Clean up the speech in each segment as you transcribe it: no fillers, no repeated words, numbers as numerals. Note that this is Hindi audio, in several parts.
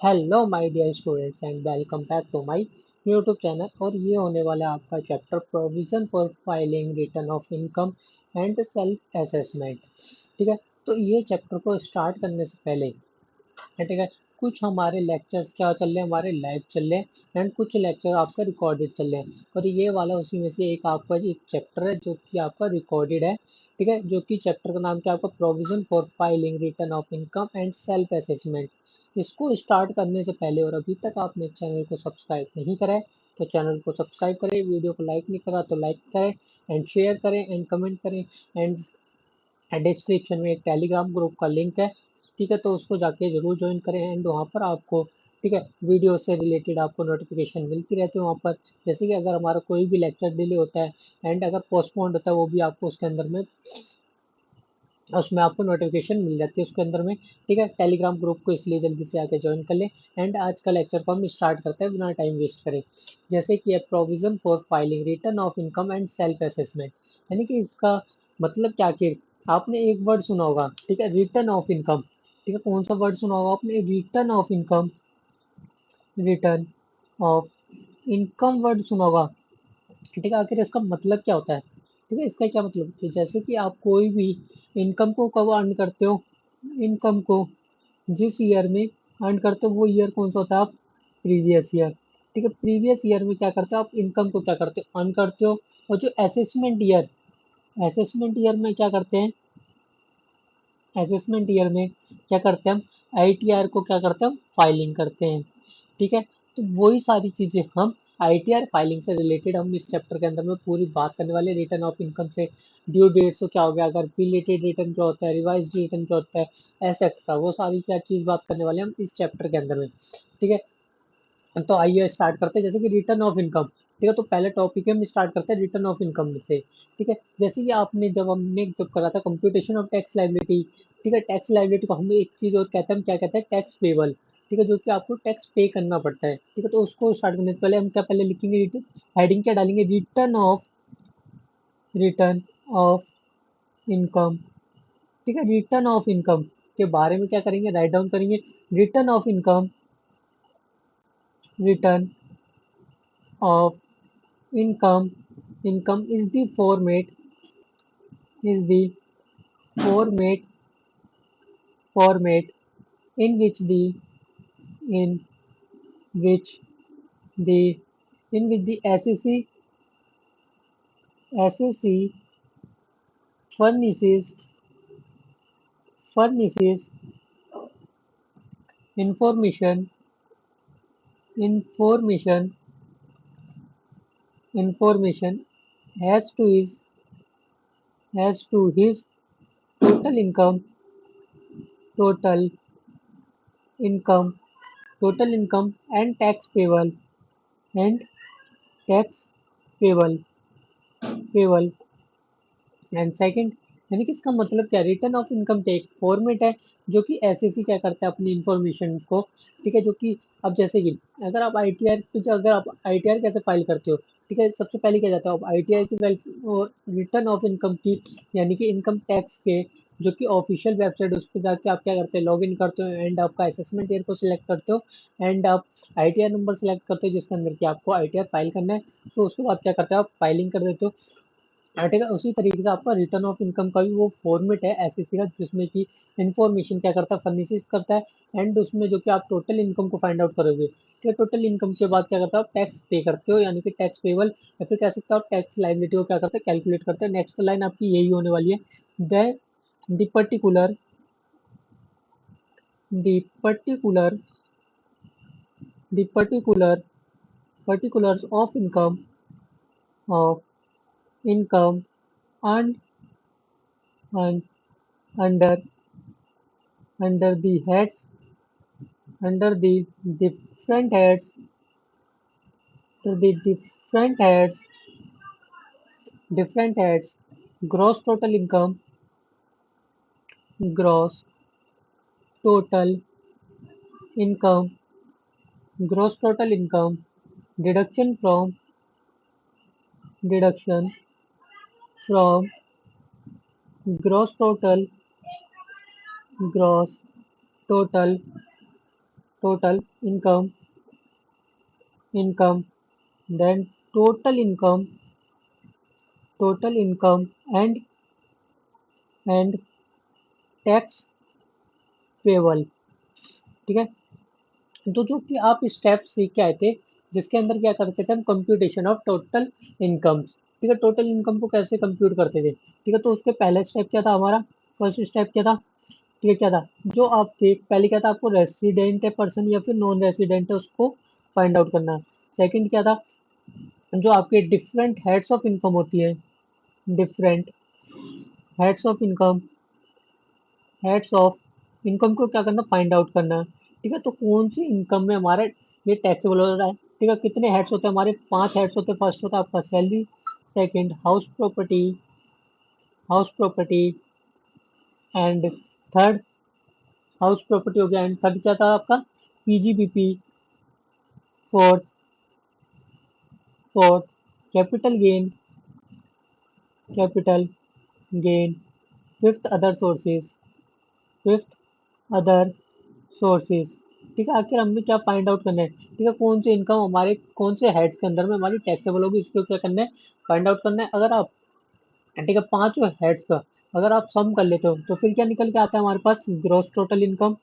Hello my dear students and welcome back to my YouTube channel. और ये होने वाला है आपका chapter provision for filing return of income and self assessment. ठीक है, तो ये चैप्टर को स्टार्ट करने से पहले ठीक है, कुछ हमारे लेक्चर्स क्या चल रहे हैं, हमारे लाइव चल रहे हैं एंड कुछ लेक्चर आपका रिकॉर्डेड चल रहे हैं। और ये वाला उसी में से एक आपका एक चैप्टर है जो कि आपका रिकॉर्डेड है। ठीक है, जो कि चैप्टर का नाम क्या है आपका provision for filing return of income and self assessment. इसको स्टार्ट करने से पहले और अभी तक आपने चैनल को सब्सक्राइब नहीं करा है तो चैनल को सब्सक्राइब करें, वीडियो को लाइक नहीं करा तो लाइक करें एंड शेयर करें एंड कमेंट करें। एंड डिस्क्रिप्शन में एक टेलीग्राम ग्रुप का लिंक है। ठीक है, तो उसको जाके जरूर ज्वाइन करें एंड वहाँ पर आपको ठीक है वीडियो से रिलेटेड आपको नोटिफिकेशन मिलती रहती है वहाँ पर। जैसे कि अगर हमारा कोई भी लेक्चर डिले होता है एंड अगर पोस्टपोन्ड होता है वो भी आपको उसके अंदर में उसमें आपको नोटिफिकेशन मिल जाती है उसके अंदर में। ठीक है, टेलीग्राम ग्रुप को इसलिए जल्दी से आके ज्वाइन कर लें। एंड आज का लेक्चर को हम स्टार्ट करते हैं बिना टाइम वेस्ट करें। जैसे कि provision for filing return of income and self assessment, यानी कि इसका मतलब क्या कि आपने एक वर्ड सुना होगा, ठीक है, रिटर्न ऑफ इनकम। ठीक है, कौन सा वर्ड सुना होगा आपने, return of income. Return of income word सुना होगा। ठीक है, आखिर इसका मतलब क्या होता है। ठीक है, इसका क्या मतलब है, जैसे कि आप कोई भी इनकम को कब अर्न करते हो, इनकम को जिस ईयर में अर्न करते हो वो ईयर कौन सा होता है, आप प्रीवियस ईयर। ठीक है, प्रीवियस ईयर में क्या करते हो आप, इनकम को क्या करते हो, अर्न करते हो। और जो असेसमेंट ईयर में क्या करते हैं, असेसमेंट ईयर में क्या करते हैं हम, आईटीआर को क्या करते हैं हम, फाइलिंग करते हैं। ठीक है, तो वही सारी चीज़ें हम आईटीआर फाइलिंग से रिलेटेड हम इस चैप्टर के अंदर में पूरी बात करने वाले। रिटर्न ऑफ इनकम से ड्यू डेट तो क्या हो गया, अगर बिलेटेड रिटर्न क्या होता है, रिवाइज रिटर्न क्या होता है, एसेट्रा, वो सारी क्या चीज़ बात करने वाले हम इस चैप्टर के अंदर में। ठीक है, तो आइए स्टार्ट करते हैं। जैसे कि रिटर्न ऑफ इनकम, ठीक है, तो पहले टॉपिक है हम स्टार्ट करते हैं रिटर्न ऑफ इनकम से। ठीक है, जैसे कि आपने जब करा था कंप्यूटेशन ऑफ टैक्स लाइबिलिटी। ठीक है, टैक्स लाइबिलिटी को हम एक चीज और कहते हैं, हम क्या कहते हैं, टैक्स पेबल। ठीक है, जो कि आपको टैक्स पे करना पड़ता है। ठीक है, तो उसको स्टार्ट करने से पहले हम क्या पहले लिखेंगे, हेडिंग क्या डालेंगे, रिटर्न ऑफ इनकम। ठीक है, रिटर्न ऑफ इनकम के बारे में क्या करेंगे, राइट डाउन करेंगे। Return of income, return of income income is the format in in which the the SEC furnishes furnishes information information information as to his total income total income total income and and tax payable payable and second, यानी कि इसका मतलब क्या, रिटर्न ऑफ इनकम का एक फॉर्मेट है जो कि एसएससी क्या करता है अपनी इंफॉर्मेशन को। ठीक है, जो कि अब जैसे कि अगर आप आईटीआर अगर आप आईटीआर कैसे फाइल करते हो। ठीक है, सबसे पहले क्या जाता है, आप आईटीआर की रिटर्न ऑफ इनकम की, यानी कि इनकम टैक्स के जो कि ऑफिशियल वेबसाइट, उस पर जाके आप क्या करते हैं, लॉग इन करते हो एंड आपका असेसमेंट ईयर को सिलेक्ट करते हो एंड आप आईटीआर नंबर सेलेक्ट करते हो जिसके अंदर कि आपको आईटीआर फाइल करना है। तो उसके बाद क्या करते हो, आप फाइलिंग कर देते हो। हाँ, ठीक है, उसी तरीके से आपका रिटर्न ऑफ इनकम का भी वो फॉर्मेट है एसएससी का, जिसमें कि इंफॉर्मेशन क्या करता है, फर्निशिंग करता है। एंड उसमें जो कि आप टोटल इनकम को फाइंड आउट करोगे। ठीक है, टोटल इनकम के बाद क्या करते हो, आप टैक्स पे करते हो, यानी कि टैक्स पेबल, या फिर कह सकते हो आप टैक्स लाइबिलिटी को क्या करते हैं, कैलकुलेट करते हैं। नेक्स्ट लाइन आपकी यही होने वाली है, the the particular the particular the particulars of income earned and under under the heads under the different heads to the different heads, gross total income, gross total income, gross total income, deduction deduction from gross total gross total total income, then total income and tax payable। ठीक है, तो जो कि आप स्टेप सीख के आए थे, जिसके अंदर क्या करते थे हम, कंप्यूटेशन ऑफ टोटल इनकम। ठीक है, टोटल इनकम को कैसे कंप्यूट करते थे। ठीक है, तो उसके पहला स्टेप क्या था हमारा, फर्स्ट स्टेप क्या था। ठीक है, क्या था, जो आपके पहले क्या था, आपको रेसिडेंट है पर्सन या फिर नॉन रेसिडेंट है उसको फाइंड आउट करना। सेकंड क्या था, जो आपके डिफरेंट हेड्स ऑफ इनकम होती है, different heads of income, heads of income को क्या करना, फाइंड आउट करना। ठीक है, तो कौन सी इनकम में हमारा ये टैक्सेबल हो रहा है। ठीक है, कितने हेड्स होते हैं हमारे, 5 हेड्स होते हैं। फर्स्ट होता है आपका salary, second house property and third house property हो गया, एंड थर्ड क्या था आपका, PGBP. Fourth fourth capital gain. Fifth other sources, fifth other sources. ठीक है, आखिर हमें क्या फाइंड आउट करना है। ठीक है, कौन सी इनकम हमारे कौन से हेड्स के अंदर में हमारी टैक्सेबल होगी, इसको क्या करना है, फाइंड आउट करना है। अगर आप, ठीक है, पांचों हेड्स का अगर आप सम कर लेते हो तो फिर क्या निकल के आता है हमारे पास, ग्रॉस टोटल इनकम।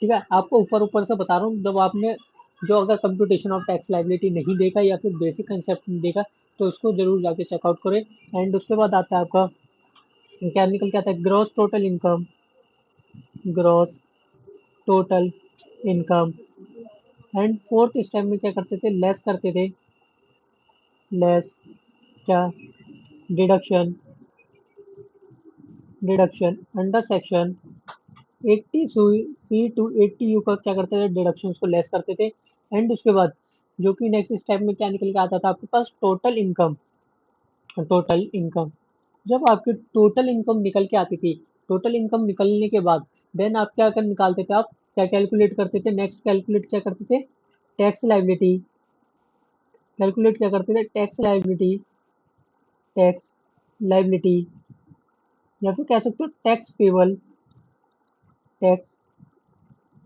ठीक है, आपको ऊपर ऊपर से बता रहा हूँ, जब आपने जो अगर कंप्यूटेशन ऑफ टैक्स लाइबिलिटी नहीं देखा या फिर बेसिक कंसेप्ट नहीं देखा तो उसको जरूर जाके चेकआउट करें। एंड उसके बाद आता है आपका क्या निकल के आता है, gross total income, gross total income. And fourth step में क्या करते थे, लेस करते थे, लेस क्या, deduction, under section 80 C to 80 U का क्या करते थे, डिडक्शन को लेस करते थे। एंड उसके बाद जो कि नेक्स्ट स्टेप में क्या निकल के आता था आपके पास, टोटल इनकम। जब आपकी टोटल इनकम निकल के आती थी, टोटल इनकम निकलने के बाद देन आप क्या कर निकालते थे, आप क्या कैलकुलेट करते थे, नेक्स्ट कैलकुलेट क्या करते थे, टैक्स लाइबिलिटी। कैलकुलेट क्या करते थे, टैक्स लाइबिलिटी या फिर कह सकते हो टैक्स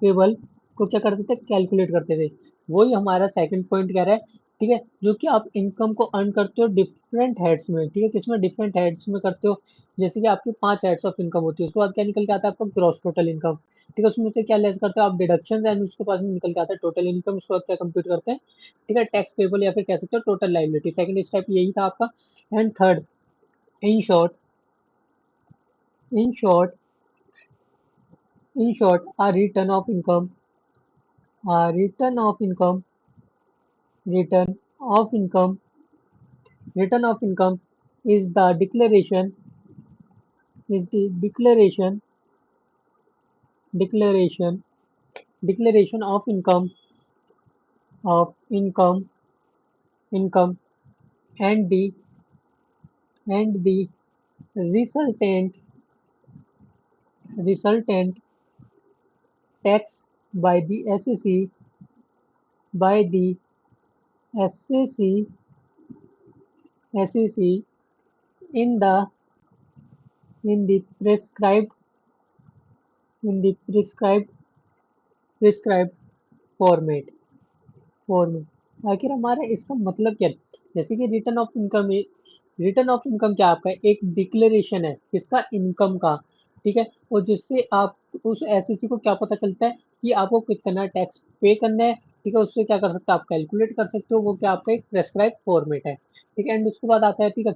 पेबल को क्या करते थे, कैलकुलेट करते थे। वही हमारा सेकंड पॉइंट कह रहा है। ठीक है, जो कि आप इनकम को अर्न करते हो डिफरेंट हेड्स में। ठीक है, किसमें, डिफरेंट हेड्स में करते हो। जैसे कि आपकी 5 हेड्स ऑफ इनकम होती है, उसके बाद क्या निकल के आता है आपका, ग्रॉस टोटल इनकम। ठीक है, उसमें से क्या लेस करते हो आप, डिडक्शन, एंड उसके पास में निकल के आता है टोटल इनकम। उसके बाद क्या कंप्यूट करते हैं, ठीक है, टैक्स पेबल या फिर कह सकते हो टोटल लाइबिलिटी। सेकंड स्टेप यही था आपका। And third, in short in short a return of income, a return of income return of income return of income is the declaration declaration of income and the resultant resultant tax by the by the SEC SEC in the in the prescribed format आखिर हमारा इसका मतलब क्या है। जैसे कि रिटर्न ऑफ इनकम क्या आपका एक डिक्लेरेशन है, किसका, इनकम का। ठीक है, और जिससे आप उस एसईसी को क्या पता चलता है कि आपको कितना टैक्स पे करना है। ठीक है, उससे क्या कर सकते हो आप, कैलकुलेट कर सकते हो, वो क्या आपका एक प्रेस्क्राइब फॉर्मेट है। ठीक है, एंड उसके बाद आता है, ठीक है,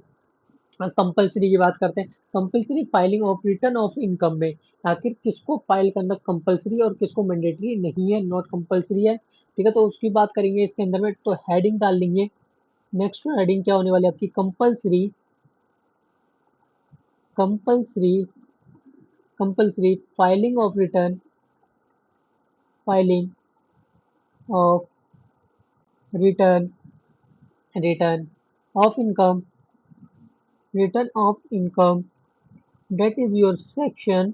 कंपलसरी की बात करते हैं। Compulsory filing of return of income में आखिर किसको फाइल करना कंपलसरी और किसको मैंडेटरी नहीं है, नॉट कंपलसरी है। ठीक है, तो उसकी बात करेंगे इसके अंदर में, तो हेडिंग डाल लेंगे। नेक्स्ट हेडिंग क्या होने वाली है आपकी, compulsory compulsory filing of return return of income return of income that is your section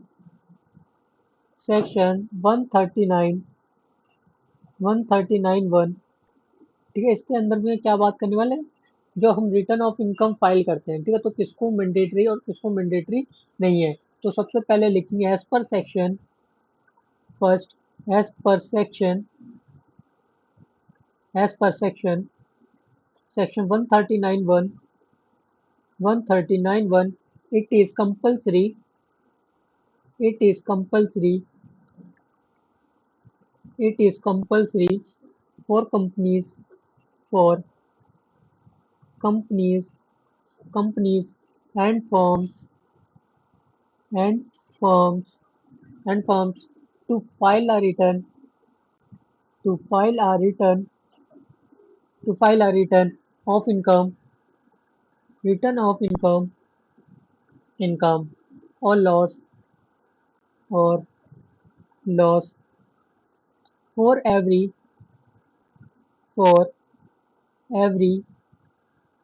139 ठीक है, इसके अंदर में क्या बात करने वाले हैं, जो हम रिटर्न ऑफ इनकम फाइल करते हैं। ठीक है, तो किसको मैंडेटरी और किसको मैंडेटरी नहीं है। तो सबसे पहले लिखेंगे, as per section first as per section as per section 139(1) it is compulsory it is compulsory it is compulsory for for companies companies and and firms firms to file a return to file a return of income or or loss for for every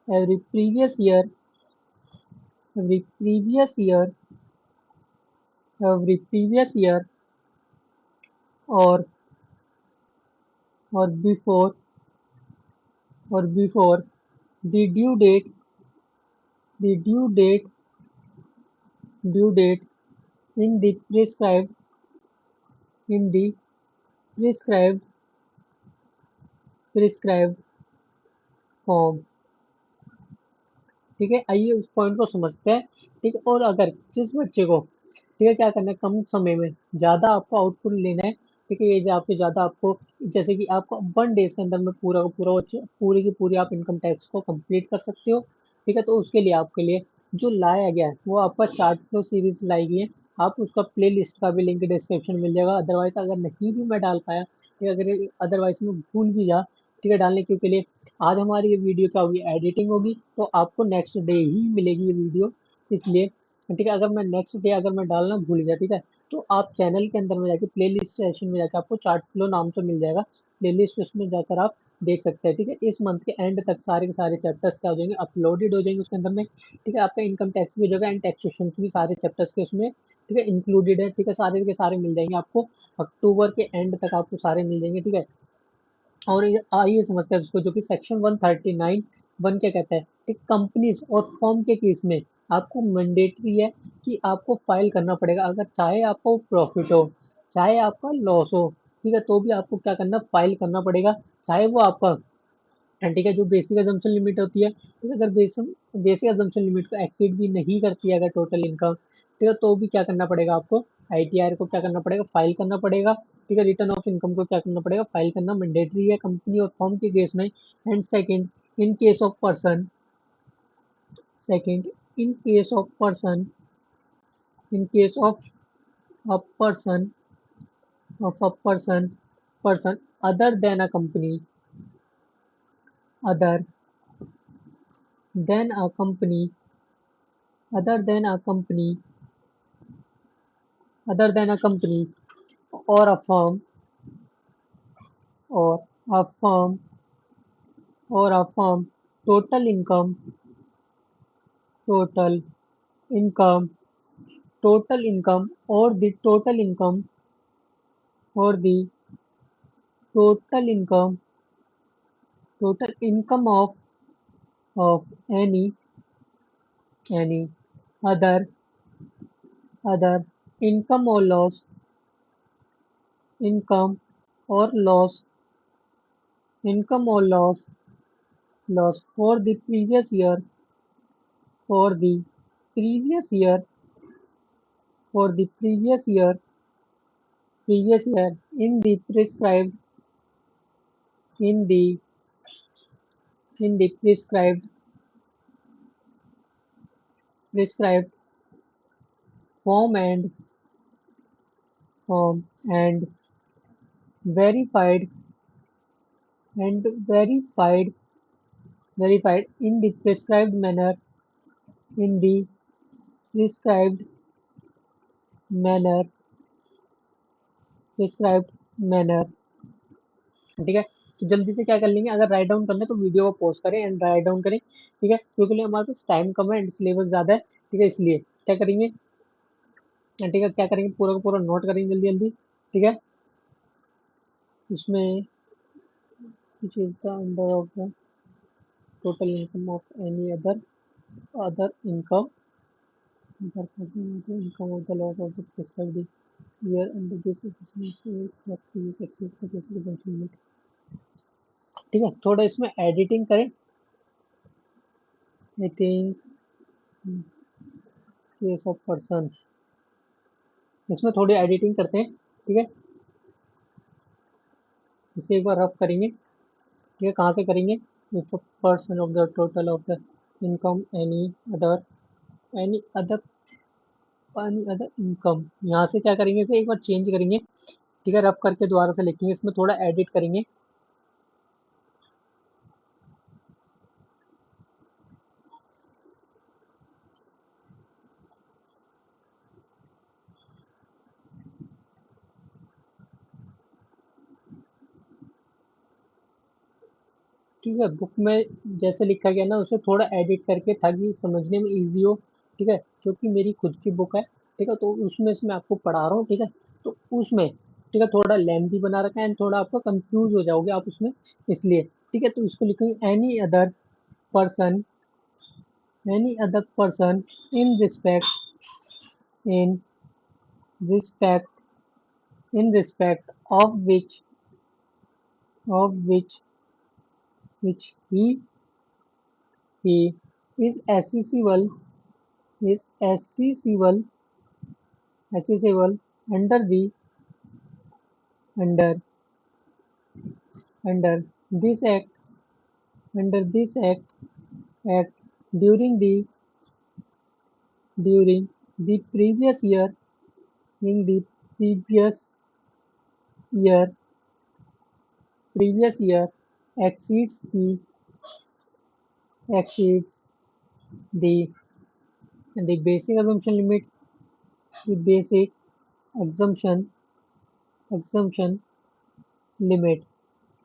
every previous year every previous year every previous year or or before before the the due date in the in the prescribed prescribed form। ठीक है, आइए उस पॉइंट को समझते हैं। ठीक है, और अगर जिस बच्चे को ठीक है क्या करना है, कम समय में ज्यादा आपको आउटपुट लेना है। ठीक है, ये जो आपके ज्यादा आपको जैसे कि आपको 1 डेज के अंदर में पूरा का पूरा पूरी की पूरी आप इनकम टैक्स को कंप्लीट कर सकते हो। ठीक है, तो उसके लिए आपके लिए जो लाया गया है वो आपका चार्ट फ्लो सीरीज लाई गई है। आप उसका प्ले लिस्ट का भी लिंक डिस्क्रिप्शन में मिल जाएगा। अदरवाइज अगर नहीं भी मैं डाल पाया, ठीक है, अगर अदरवाइज में भूल भी जा, ठीक है, डालने के लिए आज हमारी ये वीडियो क्या होगी, एडिटिंग होगी, तो आपको नेक्स्ट डे ही मिलेगी ये वीडियो। इसलिए ठीक है, अगर मैं नेक्स्ट डे अगर मैं डालना भूल गया, ठीक है, तो आप चैनल के अंदर में जाके प्लेलिस्ट सेशन में जाकर आपको चार्ट फ्लो नाम से मिल जाएगा। प्लेलिस्ट उसमें जाकर आप देख सकते हैं। ठीक है, इस मंथ के एंड तक सारे के सारे चैप्टर्स क्या हो जाएंगे, अपलोडेड हो जाएंगे उसके अंदर में। ठीक है, आपका इनकम टैक्स भी हो जाएगा एंड टैक्सेशन भी सारे चैप्टर्स के उसमें ठीक है इंक्लूडेड है। ठीक है, सारे के सारे मिल जाएंगे आपको, अक्टूबर के एंड तक आपको सारे मिल जाएंगे। ठीक है, और आइए समझते हैं इसको, जो कि सेक्शन 139(1) क्या कहता है कि कंपनीज और फर्म के केस में आपको मैंडेटरी है कि आपको फाइल करना पड़ेगा। अगर चाहे आपको प्रॉफिट हो चाहे आपका लॉस हो, ठीक है, तो भी आपको क्या करना, फाइल करना पड़ेगा। चाहे वो आपका ठीक है जो बेसिक अजम्पशन लिमिट होती है, ठीक है, अगर बेसिक अजम्पशन लिमिट को एक्सीड भी नहीं करती है अगर टोटल इनकम, ठीक है, तो भी क्या करना पड़ेगा आपको, आईटीआर को क्या करना पड़ेगा, फाइल करना पड़ेगा। ठीक है, रिटर्न ऑफ इनकम को क्या करना पड़ेगा, फाइल करना मैंडेटरी है कंपनी और फर्म के केस में। And second, in case of person second in case of person in case of a person of a person other than a company other than a company other than a company other than a company or a firm or a firm or a firm, total income total income total income or the total income total income of any other other income or income or loss loss for the for the previous year for the previous year in the in the prescribed prescribed form and verified and verified in the prescribed manner in the prescribed manner prescribed manner। ठीक है, तो जल्दी से क्या कर लेंगे, अगर राइट डाउन करना है तो वीडियो को पॉज करें एंड राइट डाउन करें। ठीक है, क्योंकि हमारे पास टाइम कम है एंड सिलेबस ज्यादा है। ठीक है, इसलिए क्या करेंगे, ठीक है, क्या करेंगे, पूरा का पूरा नोट करेंगे जल्दी जल्दी। ठीक है, इसमें which is the under of the total income of any other income other income of the loss of the prescribed year under this limit. ठीक है, थोड़ा इसमें एडिटिंग करें। I think case of person, इसमें थोड़ी एडिटिंग करते हैं। ठीक है, इसे एक बार रफ करेंगे। ठीक है, कहाँ से करेंगे? If person of the total of the income any other any other income, यहाँ से क्या करेंगे, इसे एक बार चेंज करेंगे। ठीक है, रफ करके दोबारा से लिखेंगे, इसमें थोड़ा एडिट करेंगे। ठीक है, बुक में जैसे लिखा गया ना उसे थोड़ा एडिट करके, ताकि समझने में इजी हो। ठीक है, जो कि मेरी खुद की बुक है। ठीक है, तो उसमें से मैं आपको पढ़ा रहा हूँ। ठीक है, तो उसमें ठीक है थोड़ा लेंथी बना रखा है एंड थोड़ा आपको कंफ्यूज हो जाओगे आप उसमें, इसलिए। ठीक है, तो इसको लिखेंगे person any other person in in respect in respect of which he is accessible accessible under the under under this act during the in the previous year previous year exceeds exceeds the the basic assumption limit the basic assumption assumption limit।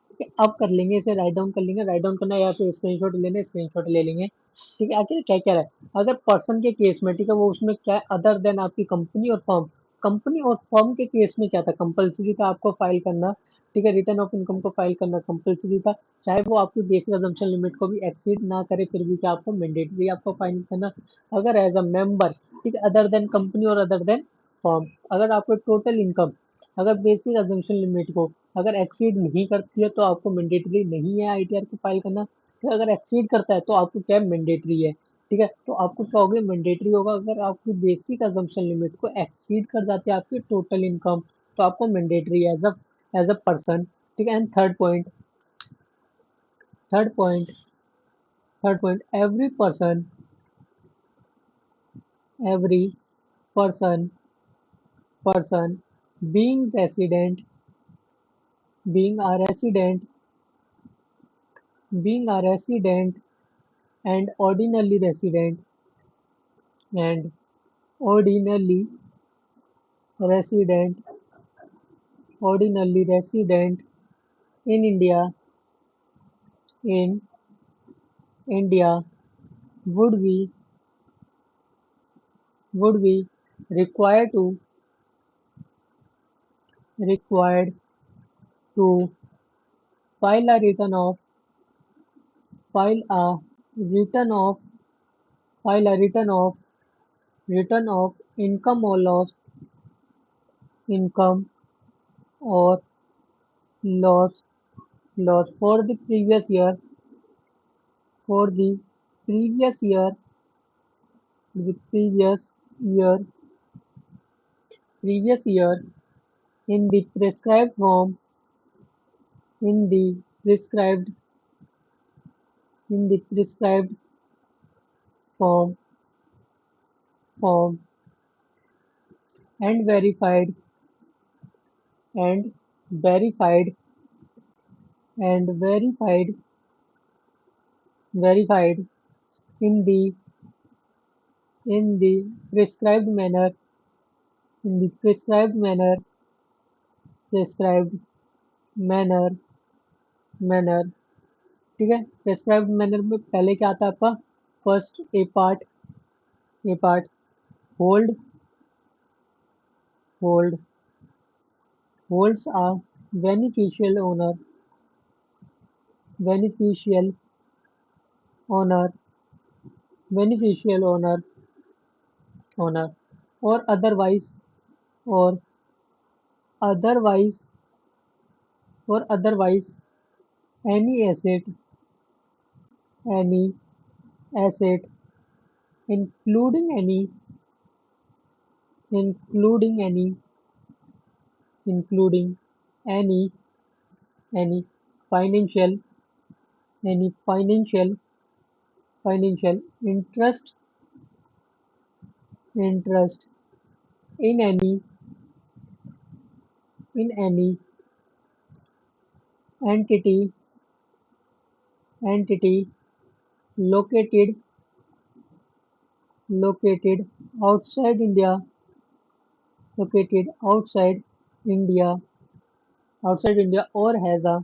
ठीक है, अब कर लेंगे इसे, राइट डाउन कर लेंगे। राइट डाउन करना है या फिर स्क्रीनशॉट लेना है, स्क्रीनशॉट ले लेंगे। ठीक है, आखिर क्या क्या रहा है अगर पर्सन के केस में। ठीक है, वो उसमें क्या है, अदर देन आपकी कंपनी और फर्म। कंपनी और फर्म के केस में क्या था, कंपलसरी था आपको फाइल करना। ठीक है, रिटर्न ऑफ इनकम को फाइल करना कंपलसरी था, चाहे वो आपकी बेसिक अजम्पशन लिमिट को भी एक्सीड ना करे, फिर भी क्या आपको मैंडेटरी आपको फाइल करना। अगर एज अ मेंबर, ठीक है, अदर देन कंपनी और अदर देन फर्म, अगर आपको टोटल इनकम अगर बेसिक अजम्पशन लिमिट को अगर एक्सीड नहीं करती है, तो आपको मैंडेटरी नहीं है आईटीआर को फाइल करना। तो अगर एक्सीड करता है तो आपको क्या मैंडेटरी है। ठीक है, तो आपको क्या होगा, मैंडेटरी होगा। अगर आपकी बेसिक अजम्पशन लिमिट को एक्सीड कर जाती है आपकी टोटल इनकम, तो आपको मैंडेटरी एज अ पर्सन। ठीक है, and third point third point every person person being resident being a resident being a resident and and ordinarily resident resident in in India would be would be required to required to file a return of file a return of file a return of income or loss for the for the previous year the previous year in the prescribed form in the prescribed in the prescribed form form and and verified verified verified in the prescribed manner prescribed manner manner। ठीक है, प्रेस्क्राइब्ड मैनर में पहले क्या आता है आपका, first a part hold hold holds a beneficial beneficial owner beneficial owner और अदरवाइज और otherwise or otherwise any asset including including any including any any financial any financial interest in any entity entity located located outside India located outside India or as a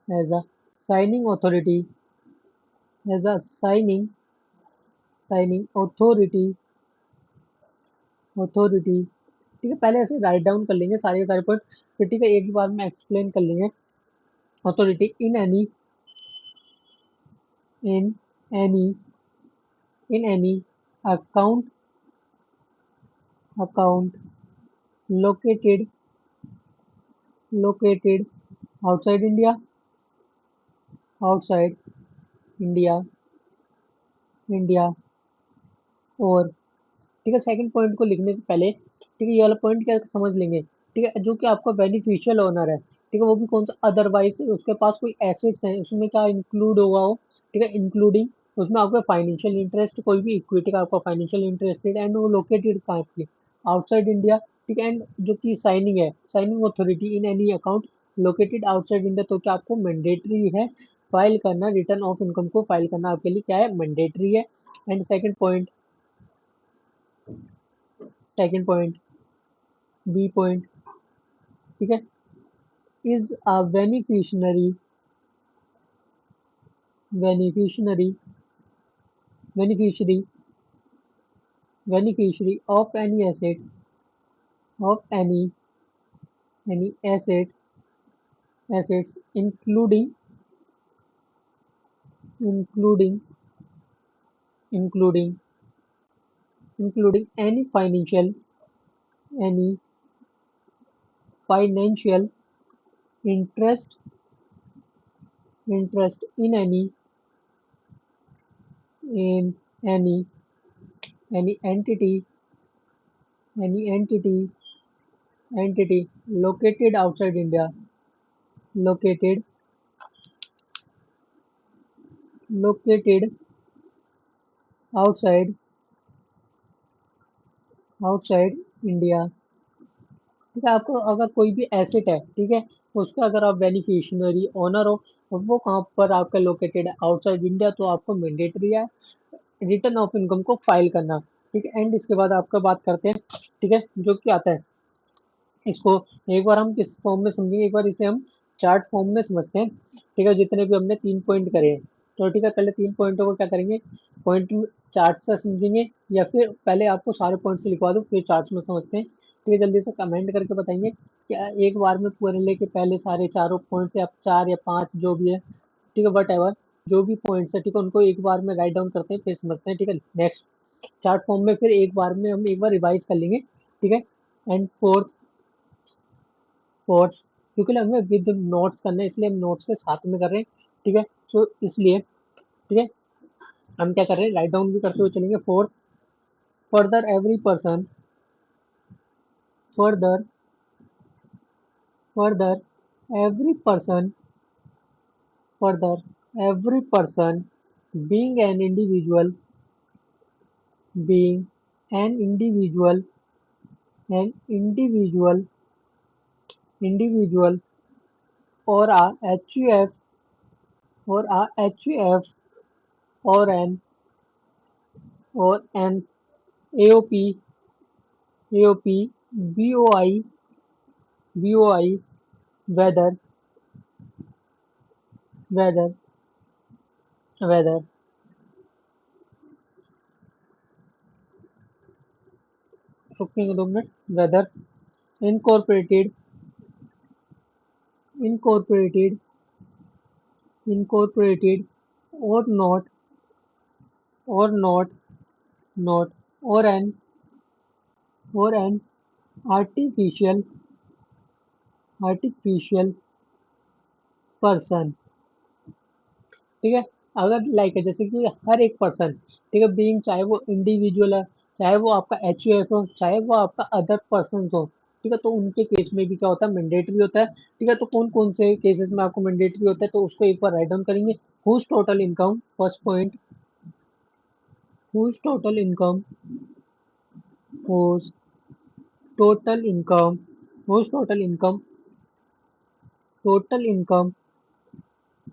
as a signing authority as a signing authority। ठीक है, पहले ऐसे राइट डाउन कर लेंगे सारे के सारे पॉइंट, फिर ठीक है एक ही बार में एक्सप्लेन कर लेंगे। Authority in any in any account account located located outside outside India India और ठीक है सेकंड पॉइंट को लिखने से पहले ठीक है ये वाला पॉइंट क्या समझ लेंगे। ठीक है, जो कि आपका बेनिफिशियल ओनर है ठीक है वो भी कौन सा, अदरवाइज उसके पास कोई एसेट्स हैं उसमें क्या इंक्लूड होगा हो, ठीक है इंक्लूडिंग उसमें आपका फाइनेंशियल इंटरेस्ट कोई भी इक्विटी का आपका फाइनेंशियल इंटरेस्टेड एंड वो लोकेटेड कहाँ पे आउटसाइड इंडिया। ठीक है, एंड जो कि साइनिंग है signing authority in any account located outside India, तो क्या आपको मैंडेटरी है फाइल करना, रिटर्न ऑफ इनकम को फाइल करना आपके लिए क्या है मैंडेटरी है। And second point B point ठीक है, is a beneficiary beneficiary beneficiary of any assets including including including any financial interest in in any any entity located outside India located located outside outside India। ठीक है, आपको अगर कोई भी एसेट है ठीक है उसका अगर आप बेनिफिशियरी ओनर हो और वो कहाँ पर आपका लोकेटेड है आउटसाइड इंडिया, तो आपको मैंडेटरी है रिटर्न ऑफ इनकम को फाइल करना। ठीक है, एंड इसके बाद आपका बात करते हैं ठीक है जो कि आता है इसको एक बार हम किस फॉर्म में समझेंगे, एक बार इसे हम चार्ट फॉर्म में समझते हैं। ठीक है, जितने भी हमने 3 पॉइंट करे हैं तो ठीक है पहले 3 पॉइंटों को क्या करेंगे पॉइंट चार्ट से समझेंगे या फिर पहले आपको सारे पॉइंट्स लिखवा दो फिर चार्ट्स में समझते हैं। ठीक है, जल्दी से कमेंट करके बताइए क्या एक बार में पूरे लेके पहले सारे चारों पॉइंट या 4 या 5 जो भी है ठीक है वट एवर जो भी पॉइंट्स है ठीक है उनको एक बार में राइट डाउन करते हैं फिर समझते हैं। ठीक है, नेक्स्ट चार्ट फॉर्म में फिर एक बार में हम एक बार रिवाइज कर लेंगे। ठीक है, एंड फोर्थ क्योंकि ना हमें विद नोट्स करना है इसलिए हम नोट्स के साथ में कर रहे हैं। ठीक है, सो इसलिए ठीक है हम क्या कर रहे हैं राइट डाउन भी करते हुए चलेंगे। Fourth, further every person further further every person further every person being an individual being an individual individual or a HUF or a HUF or an AOP AOP BOI whether whether whether रुकेंगे 2 minute whether incorporated incorporated incorporated or not or not or an और एन आर्टिफिशियल आर्टिफिशियल पर्सन। ठीक है, अगर लाइक है जैसे कि हर एक पर्सन, ठीक है, बीइंग, चाहे वो इंडिविजुअल है, चाहे वो आपका एच हो, चाहे वो आपका अदर पर्सन हो, ठीक है, तो उनके केस में भी क्या होता है, मैंडेटरी होता है। ठीक है, तो कौन कौन से केसेस में आपको मैंडेटरी होता है, तो उसको एक बार राइट डाउन करेंगे। Whose total income, first point, whose total income, whose total income, whose total income,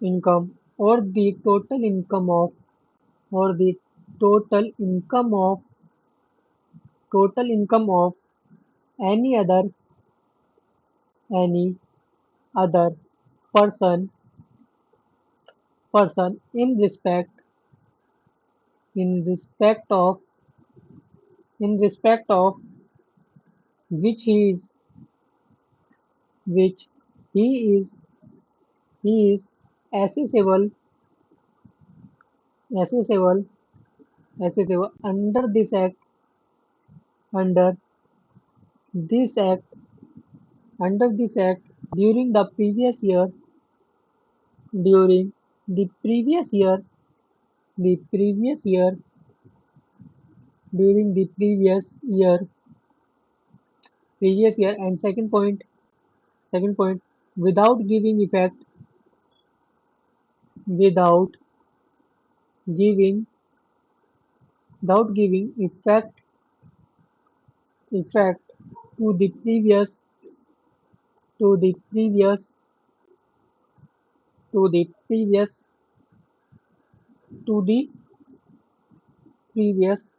income, or the total income of, or the total income of, total income of any other, any other person, person in respect of, in respect of which he is, which he is, he is accessible, accessible, accessible under this act, under this act, under this act during the previous year, during the previous year, the previous year, during the previous year. And second point, without giving effect, without giving, without giving effect to the previous, to the previous, to the previous, to the previous,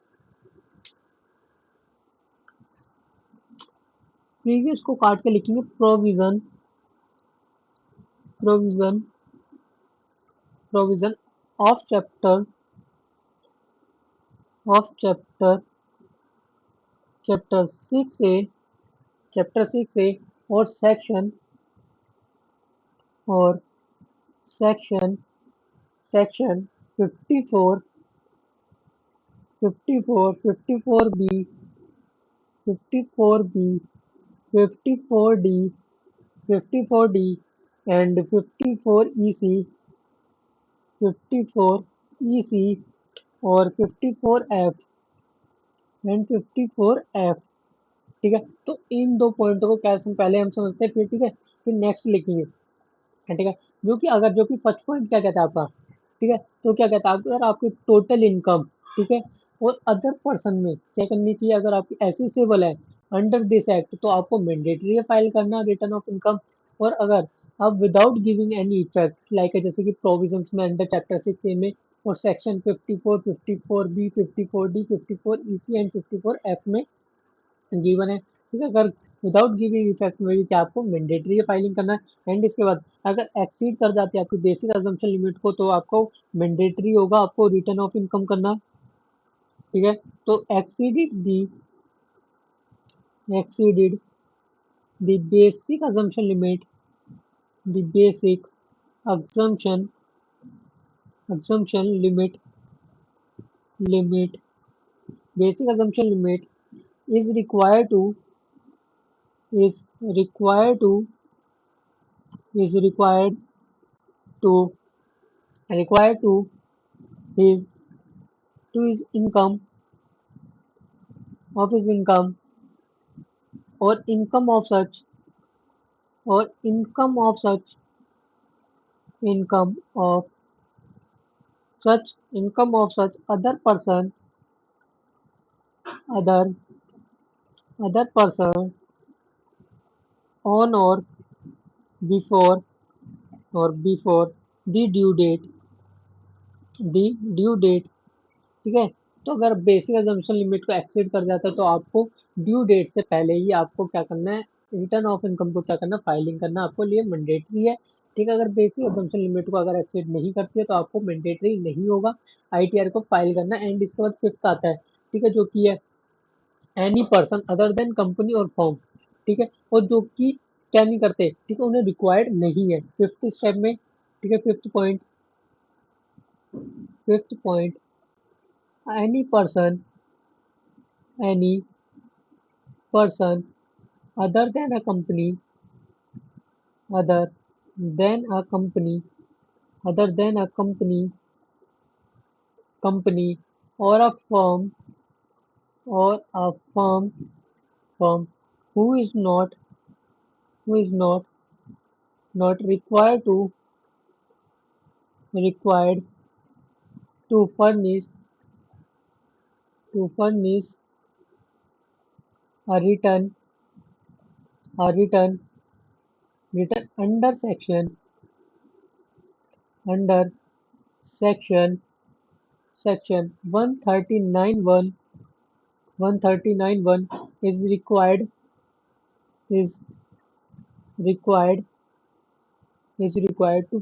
previous को काट के लिखेंगे provision, provision, provision of chapter, of chapter, chapter 6 A, chapter 6 ए, और सेक्शन, और section, section 54, 54, 54B, 54B, 54D, 54D, and 54EC, 54EC, और 54F, एंड 54F। ठीक है, तो इन दो पॉइंटों को क्या पहले हम समझते हैं, फिर ठीक है, फिर नेक्स्ट लिखेंगे। ठीक है, जो कि अगर, जो कि फर्स्ट पॉइंट क्या कहता है आपका, ठीक है, तो क्या कहता है, अगर आपकी टोटल इनकम, ठीक है, और अदर पर्सन में क्या करनी चाहिए, अगर आपकी एसेसेबल है अंडर दिस एक्ट, तो आपको मैंडेटरी फाइल करना रिटर्न ऑफ इनकम। और अगर आप without giving any effect, like जैसे कि प्रोविजंस में अंडर चैप्टर 6 ए में, और section 54, 54B, 54D, 54EC and 54F में गिवन है। ठीक है, अगर विदाउट गिविंग इफेक्ट में भी क्या आपको मैंडेटरी फाइलिंग करना है। एंड इसके बाद अगर एक्सीड कर जाती है आपकी बेसिक अजम्पशन लिमिट को, तो आपको मैंडेटरी होगा आपको रिटर्न ऑफ इनकम करना। ठीक है, तो exceeded the basic assumption limit, the basic assumption assumption limit, limit basic assumption limit is required to, is required to, is to required his to his income, of his income, or income of such, or income of income of such other person, other other person on before or before the due date, the due date। ठीक है, तो अगर बेसिक अजम्पशन लिमिट को एक्सीड कर जाता है, तो आपको ड्यू डेट से पहले ही आपको क्या करना है, रिटर्न ऑफ इनकम को क्या करना, फाइलिंग करना आपको लिए मैंडेटरी है। ठीक है, अगर बेसिक अजम्पशन लिमिट को अगर एक्सीड नहीं करती है, तो आपको मैंडेटरी नहीं होगा आईटीआर को फाइल करना। एंड इसके बाद फिफ्थ आता है, ठीक है, जो कि है any person other than company और फॉर्म। ठीक है, और जो कि क्या नहीं करते, ठीक है, उन्हें रिक्वायर्ड नहीं है फिफ्थ स्टेप में। ठीक है, fifth point, fifth point, any person, any person other than a company, other than a company, other than a company or a firm who is not required to furnish a return written under section section 139(1) is required to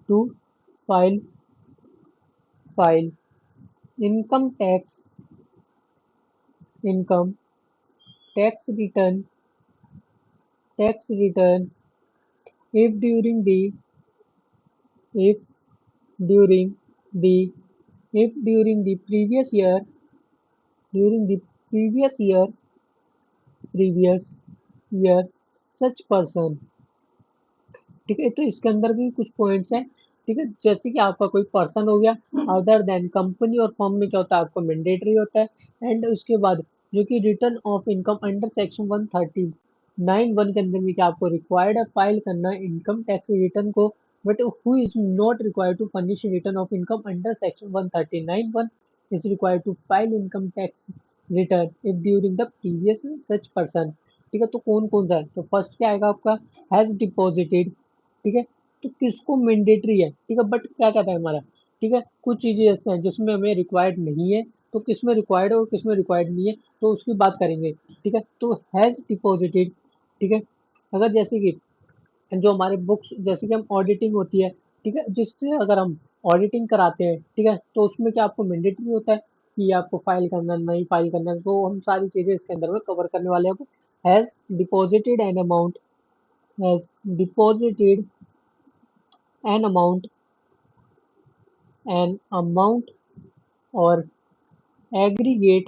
to file file income income tax return if if during the during the during the previous year previous year such person। ठीक है, तो इसके अंदर भी कुछ पॉइंट्स हैं। ठीक है, जैसे कि आपका कोई पर्सन हो गया, अदर देन कंपनी और फर्म में क्या होता है, आपको मैंडेटरी होता है। एंड उसके बाद जो कि return of income under section 139(1) के अंदर भी क्या आपको रिक्वायर्ड है फाइल करना इनकम टैक्स रिटर्न को, but who is not required to furnish return of income under section 139(1) is required to file income tax return if during the previous such person. ठीक है, तो कौन कौन सा है, तो फर्स्ट क्या आएगा आपका, हैज डिपॉजिटेड। ठीक है, तो किसको मैंडेटरी है, ठीक है, बट क्या कहता है हमारा, ठीक है, कुछ चीजें ऐसे हैं जिसमें हमें रिक्वायर्ड नहीं है, तो किसमें रिक्वायर्ड है और किसमें रिक्वायर्ड नहीं है, तो उसकी बात करेंगे। ठीक है, तो हैज डिपॉजिटेड। ठीक है, अगर जैसे कि जो हमारे बुक्स जैसे कि हम ऑडिटिंग होती है, ठीक है, जिससे अगर हम ऑडिटिंग कराते हैं, ठीक है, तो उसमें क्या आपको मैंडेटरी होता है कि आपको फाइल करना नहीं फाइल करना, तो हम सारी चीजें इसके अंदर में कवर करने वाले हैं। Has deposited an amount, has deposited an amount an amount or aggregate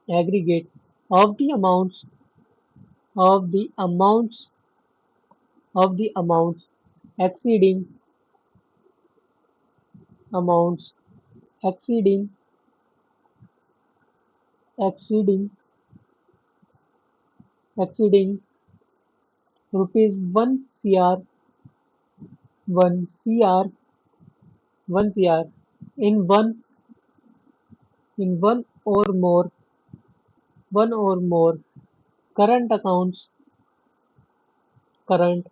aggregate of the amounts of the amounts amounts exceeding amounts exceeding exceeding exceeding rupees 1 cr 1 cr in one or more one or more current current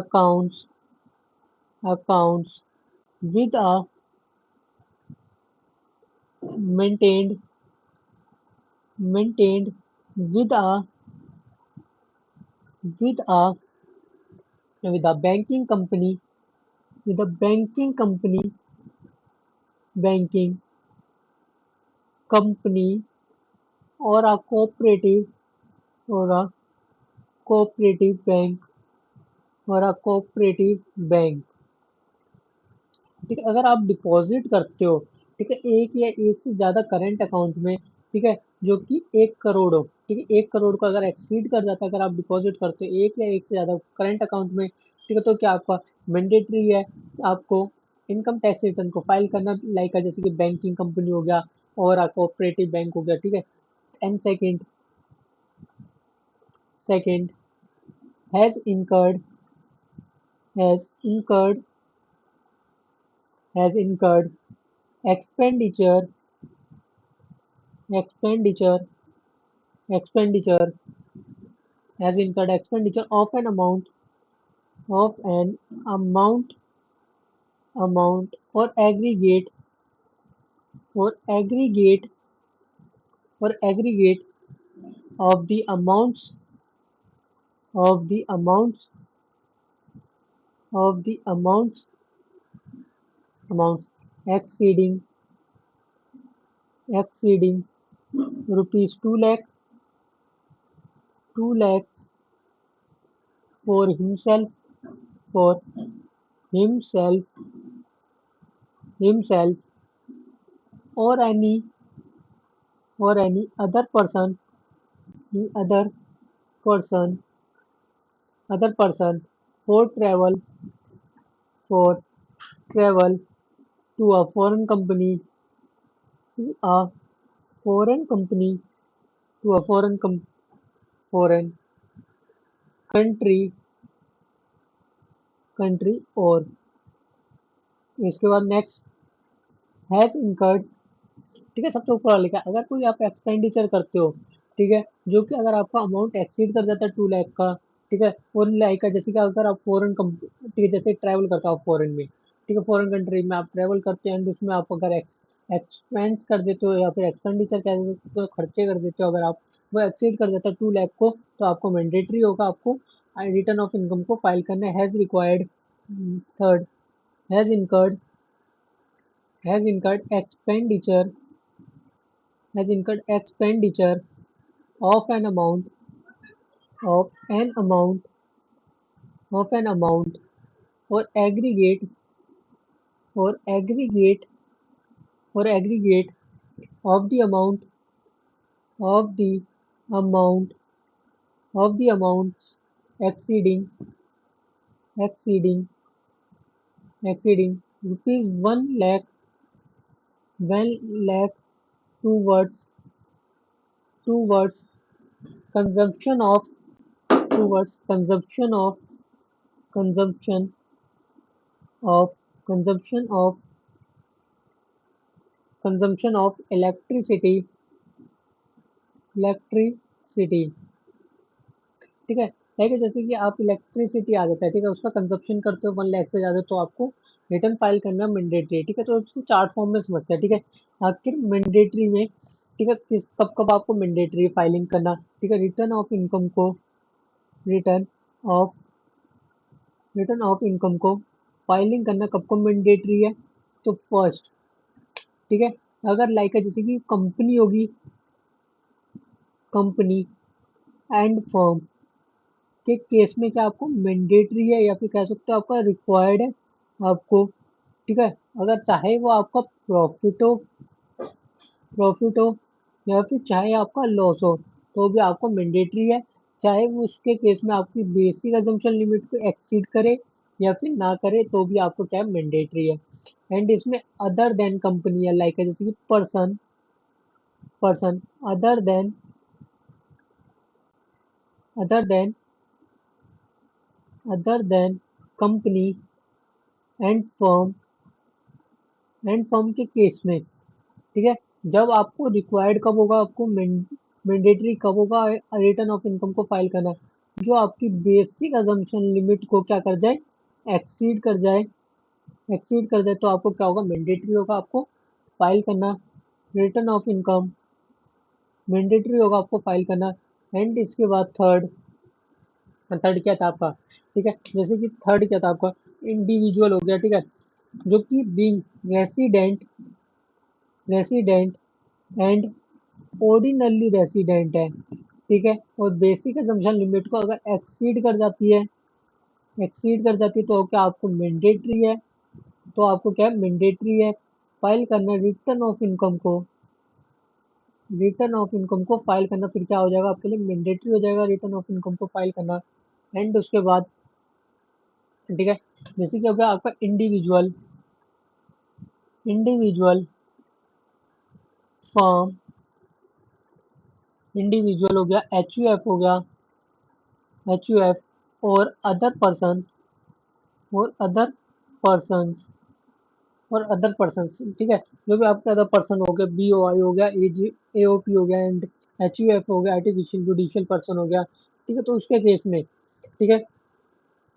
accounts accounts with a maintained maintained with a with a banking company banking company or a or a cooperative bank bank। ठीक है, अगर आप डिपॉजिट करते हो, ठीक है, एक या एक से ज्यादा करंट अकाउंट में, ठीक है, जो कि 1 करोड़ हो, ठीक है, 1 करोड़ को अगर एक्सीड कर जाता है, अगर आप डिपॉजिट करते हो एक या एक से ज्यादा करंट अकाउंट में, ठीक है, तो क्या आपका मैंडेटरी है आपको इनकम टैक्स रिटर्न को फाइल करना, लाइक जैसे कि बैंकिंग कंपनी हो गया और कोऑपरेटिव बैंक हो गया। ठीक है, and second has incurred has incurred has incurred expenditure expenditure expenditure has incurred expenditure of an amount or aggregate of the of the amounts of the amounts exceeding exceeding rupees 2 lakhs for for himself himself or any other person other person for for travel to a a foreign company to a foreign country और इसके बाद नेक्स्ट हैज इनकर्ड। ठीक है, सबसे ऊपर वाला लिखा है, अगर कोई आप एक्सपेंडिचर करते हो, ठीक है, जो कि अगर आपका अमाउंट एक्सीड कर जाता है 2 लाख का, ठीक है, 1 लाख का, जैसे कि अगर आप ठीक है, जैसे ट्रैवल करते हो आप फॉरेन में, ठीक है, फॉरेन कंट्री में आप ट्रैवल करते हैं एंड उसमें आप अगर एक्सपेंस कर देते हो या फिर एक्सपेंडिचर कर देते हो, खर्चे कर देते हो, अगर आप वो एक्सीड कर जाता है 2 लाख को, तो आपको मैंडेटरी होगा, आपको रिटर्न ऑफ इनकम को फाइल करना है। Has required. Third, has incurred has incurred expenditure has incurred expenditure of an amount of an amount an amount or or aggregate aggregate of the of the amount amounts exceeding exceeding exceeding rupees 1 lakh towards towards consumption of consumption consumption of consumption of consumption of electricity। ठीक है, जैसे कि आप इलेक्ट्रिसिटी आ जाता है, ठीक है, उसका कंजप्शन करते हो 1 लाख से ज्यादा, तो आपको रिटर्न फाइल करना मैंडेटरी है। ठीक है, तो इससे 4 फॉर्म में समझते हैं। ठीक है, आखिर मैंडेटरी में, ठीक है, किस कब कब आपको मैंडेटरी फाइलिंग करना। ठीक है, return of return of income को फाइलिंग करना कब को मैंडेटरी है, तो फर्स्ट। ठीक है, अगर लाइक है जैसे कि कंपनी होगी, कंपनी एंड फर्म के केस में क्या आपको मैंडेटरी है या फिर कह सकते हो आपका रिक्वायर्ड है आपको। ठीक है, अगर चाहे वो आपका प्रॉफिट हो या फिर चाहे आपका लॉस हो, तो भी आपको मैंडेटरी है, चाहे वो उसके केस में आपकी बेसिक अजम्पशन लिमिट को एक्सीड करे या फिर ना करे, तो भी आपको क्या है, मैंडेटरी है। एंड इसमें अदर देन कंपनी है, लाइक है जैसे कि person other then other than other than company and firm के केस में। ठीक है, जब आपको रिक्वायर्ड कब होगा, आपको मैंडेटरी कब होगा रिटर्न ऑफ इनकम को फाइल करना, जो आपकी बेसिक अजम्पशन लिमिट को क्या कर जाए, एक्सीड कर जाए तो आपको क्या होगा, मैंडेटरी होगा आपको फाइल करना रिटर्न ऑफ इनकम, मैंडेटरी होगा आपको फाइल करना। एंड इसके बाद थर्ड क्या था आपका। ठीक है, जैसे कि थर्ड क्या था आपका, इंडिविजुअल हो गया। ठीक है, जो कि being resident and ordinary resident है। ठीक है, और बेसिक अजम्पशन लिमिट को अगर एक्सीड कर जाती है तो क्या आपको मैंडेटरी है, तो आपको क्या मैंडेटरी है फाइल करना रिटर्न ऑफ इनकम को फाइल करना, फिर क्या हो जाएगा आपके लिए, मैंडेटरी हो जाएगा रिटर्न ऑफ इनकम को फाइल करना। एंड उसके बाद, ठीक है, जैसे कि हो गया आपका इंडिविजुअल फर्म, इंडिविजुअल हो गया, एच यू एफ और और अदर पर्सन अदर पर्सन। ठीक है, जो भी आपके अदर पर्सन हो गए, बी ओ आई हो गया, ए ओ पी हो गया एंड एच यू एफ हो गया, आर्टिफिशियल जुडिशियल पर्सन हो गया। ठीक है, तो उसके केस में, ठीक है,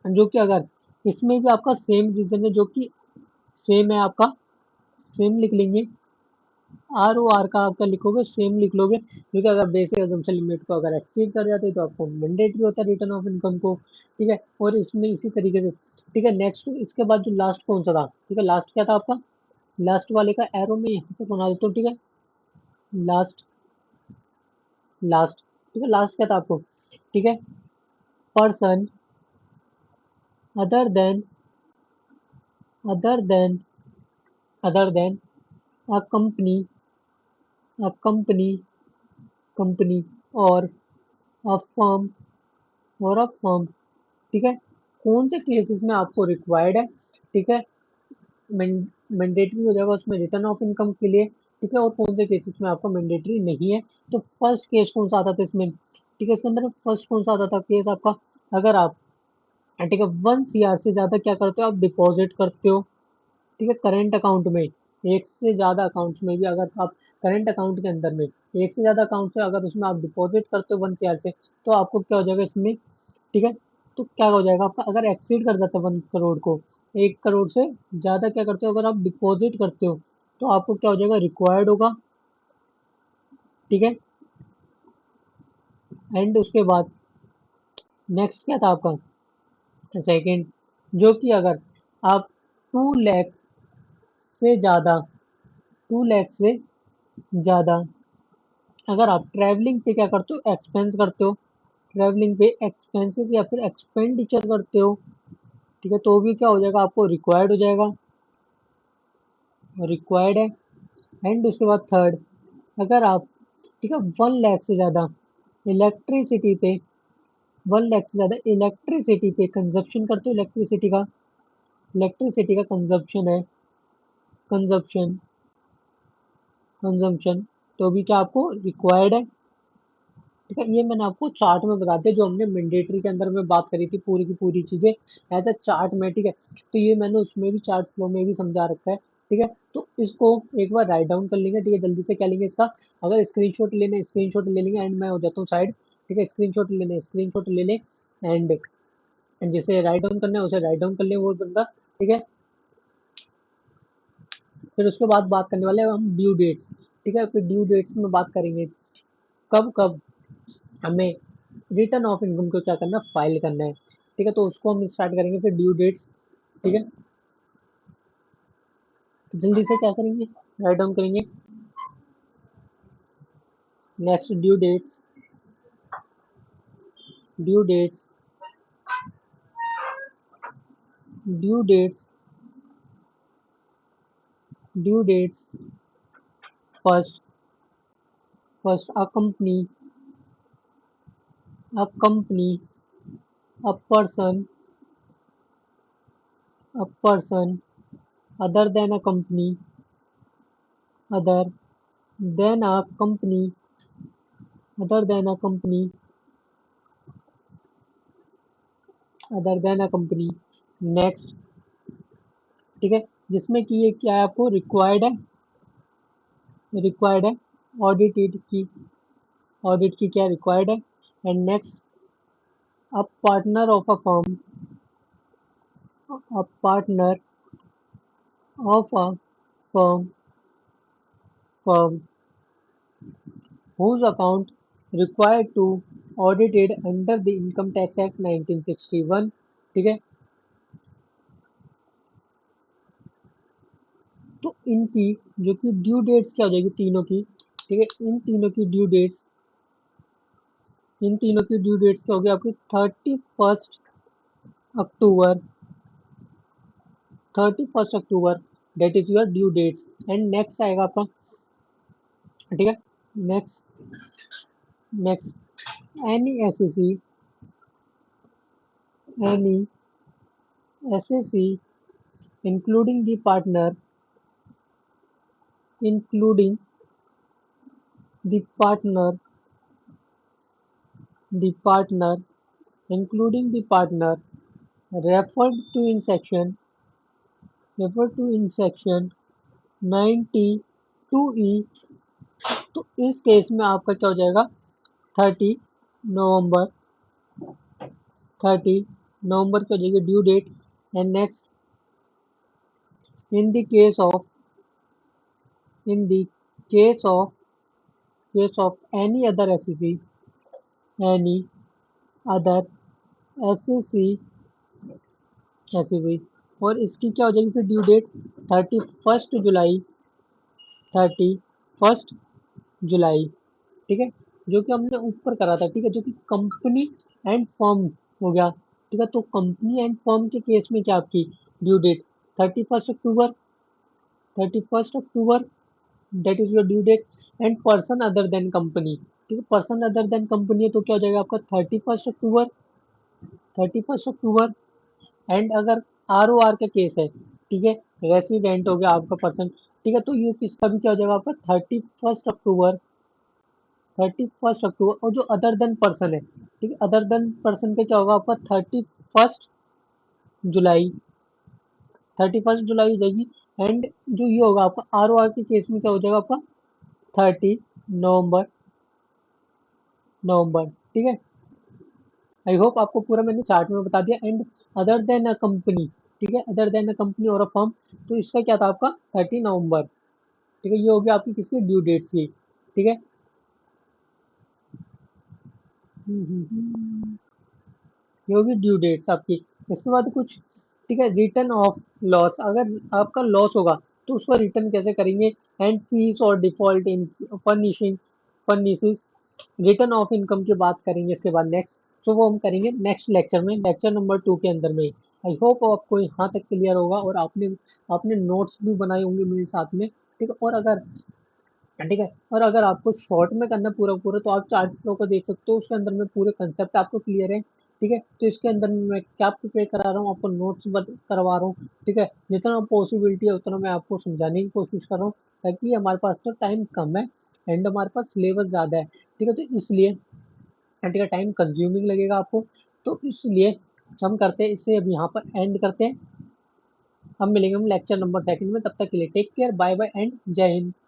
जो कि अगर इसमें भी आपका सेम रीजन है, जो कि सेम है आपका, सेम लिख लेंगे, आर ओ आर का आपका लिखोगे, सेम लिख लोगे, क्योंकि अगर बेसिक अजम्पशन लिमिट को अगर एक्सीड कर जाते हैं तो आपको मैंडेटरी होता है रिटर्न ऑफ इनकम को। ठीक है, और इसमें इसी तरीके से। ठीक है, नेक्स्ट इसके बाद जो लास्ट कौन सा था, ठीक है, लास्ट क्या था आपका, लास्ट वाले का एरो में यहाँ पे बना देता हूँ। ठीक है, लास्ट लास्ट ठीक है, लास्ट क्या था आपको, ठीक है, person other then other than other than a company a company company और अ फर्म ठीक है, कौन से केसेस में आपको रिक्वायर्ड है, ठीक है, मैंडेटरी हो जाएगा उसमें रिटर्न ऑफ इनकम के लिए, ठीक है, और कौन से केसेस में आपका मैंडेटरी नहीं है। तो फर्स्ट केस कौन सा आता था इसमें, ठीक है, इसके अंदर फर्स्ट कौन सा आता था केस आपका, अगर आप, ठीक है, 1 CR से ज्यादा क्या करते हो, आप डिपॉजिट करते हो, ठीक है, करंट अकाउंट में, एक से ज्यादा अकाउंट्स में भी अगर आप करंट अकाउंट के अंदर में एक से ज्यादा अकाउंट से अगर उसमें आप डिपॉजिट करते हो 1 CR से, तो आपको क्या हो जाएगा इसमें, ठीक है, तो क्या हो जाएगा आपका, अगर एक्सीड कर जाता है 1 करोड़ को, 1 करोड़ से ज्यादा क्या करते हो अगर आप डिपॉजिट करते हो, तो आपको क्या हो जाएगा, रिक्वायर्ड होगा, ठीक है। एंड उसके बाद नेक्स्ट क्या था आपका, सेकंड, जो कि अगर आप 2 लाख से ज्यादा 2 लाख से ज्यादा अगर आप ट्रैवलिंग पे क्या करते हो, एक्सपेंस करते हो, ट्रैवलिंग पे एक्सपेंसेस या फिर एक्सपेंडिचर करते हो, ठीक है, तो भी क्या हो जाएगा, आपको रिक्वायर्ड हो जाएगा, रिक्वायर्ड है। एंड उसके बाद थर्ड, अगर आप, ठीक है, 1 लाख से ज़्यादा इलेक्ट्रिसिटी पे 1 लाख से ज़्यादा इलेक्ट्रिसिटी पे कंजप्शन करते हो, इलेक्ट्रिसिटी का कंजप्शन है, कंजप्शन कंजम्पशन, तो भी क्या आपको रिक्वायर्ड है, ठीक है। ये मैंने आपको चार्ट में बता दिया, जो हमने मैंडेटरी के अंदर में बात करी थी पूरी की पूरी चीजें एज अ चार्ट में, ठीक है, तो ये मैंने उसमें भी चार्ट फ्लो में भी समझा रखा है, ठीक है। तो इसको एक बार राइट डाउन कर लेंगे, ठीक है, जल्दी से क्या लेंगे इसका, अगर स्क्रीनशॉट लेने स्क्रीनशॉट ले लेंगे, एंड मैं हो जाता हूँ साइड, ठीक है, स्क्रीनशॉट ले लें, एंड जिसे राइट डाउन करना है उसे राइट डाउन कर ले वो बंदा, ठीक है। फिर उसके बाद बात करने वाले हैं हम ड्यू डेट्स, ठीक है, फिर ड्यू डेट्स में बात करेंगे कब कब हमें रिटर्न ऑफ इनकम को क्या करना है, फाइल करना है, ठीक है, तो उसको हम स्टार्ट करेंगे फिर ड्यू डेट्स, ठीक है। तो जल्दी से क्या करेंगे, राइट डाउन करेंगे, next due dates due dates due dates first first a company a person other than a company other than a company other than a company other than a company next, ठीक है, जिसमें कि ये क्या है, आपको रिक्वायर्ड है ऑडिटेड की ऑडिट की क्या रिक्वायर्ड है। And next, a partner of a form a partner of a firm firm whose account required to audited under the Income Tax Act 1961, ठीक है। तो इनकी जो कि ड्यू डेट्स क्या हो जाएगी तीनों की, ठीक है, इन तीनों की ड्यू डेट्स क्या होगी आपकी, 31 अक्टूबर 31 October, date is your due dates. And next आएगा आपका, ठीक है, next next any SSC any SSC including the partner including the partner the partner including the partner referred to in section referred to in section 92E। तो इस केस में आपका क्या हो जाएगा, 30 नवंबर 30 नवंबर की हो जाएगी due date. And next, in the case of in the case of any other SSC any other SSC SSC, और इसकी क्या हो जाएगी फिर ड्यू डेट, 31 जुलाई 31 जुलाई, ठीक है, जो कि हमने ऊपर करा था, ठीक है, जो कि कंपनी एंड फर्म हो गया, ठीक है। तो कंपनी एंड फर्म के केस में क्या आपकी ड्यू डेट, 31 अक्टूबर 31 अक्टूबर that is your due date. And person other than company, ठीक है, पर्सन अदर देन कंपनी है तो क्या हो जाएगा आपका 31 अक्टूबर, 31 अक्टूबर। एंड अगर ROR का केस है, ठीक है, रेसिडेंट हो गया आपका पर्सन, ठीक है, तो ये किसका भी क्या हो जाएगा आपका 31 अक्टूबर, 31 अक्टूबर। और जो अदर देन पर्सन है, ठीक है, अदर देन पर्सन का क्या होगा आपका 31 जुलाई, 31 जुलाई हो जाएगी। एंड जो ये होगा आपका ROR के केस में क्या हो जाएगा आपका 30 नवंबर, नवंबर, ठीक है। आई होप आपको पूरा मैंने चार्ट में बता दिया। And other than a company, ठीक है, अदर देन अ कंपनी और अ फर्म, तो इसका क्या था आपका 30 नवंबर, ठीक है, ये हो गया आपकी किसकी ड्यू डेट्स की, ठीक है। ये होगी ड्यू डेट्स आपकी। इसके बाद कुछ, ठीक है, रिटर्न ऑफ लॉस, अगर आपका लॉस होगा तो उसको रिटर्न कैसे करेंगे। एंड फीस और default in furnishing, furnishing, return of income की बात करेंगे इसके बाद नेक्स्ट। सो वो हम करेंगे नेक्स्ट लेक्चर में, लेक्चर नंबर 2 के अंदर में। आई होप आपको यहाँ तक क्लियर होगा और आपने आपने नोट्स भी बनाए होंगे मेरे साथ में, ठीक है। और अगर, ठीक है, और अगर आपको शॉर्ट में करना पूरा पूरा तो आप चार्ट फ्लो को देख सकते हो, उसके अंदर में पूरे कंसेप्ट आपको क्लियर है, ठीक है। तो इसके अंदर में मैं क्या प्रिपेयर करा रहा हूँ, आपको नोट्स करवा रहा हूँ, ठीक है। जितना पॉसिबिलिटी है उतना मैं आपको समझाने की कोशिश कर रहा हूँ, ताकि हमारे पास तो टाइम कम है एंड हमारे पास सिलेबस ज़्यादा है, ठीक है। तो इसलिए, ठीक है, टाइम कंज्यूमिंग लगेगा आपको, तो इसलिए हम करते हैं इसे अब यहाँ पर एंड करते हैं। हम मिलेंगे हम लेक्चर नंबर 2 में, तब तक के लिए take care, bye bye and जय हिंद।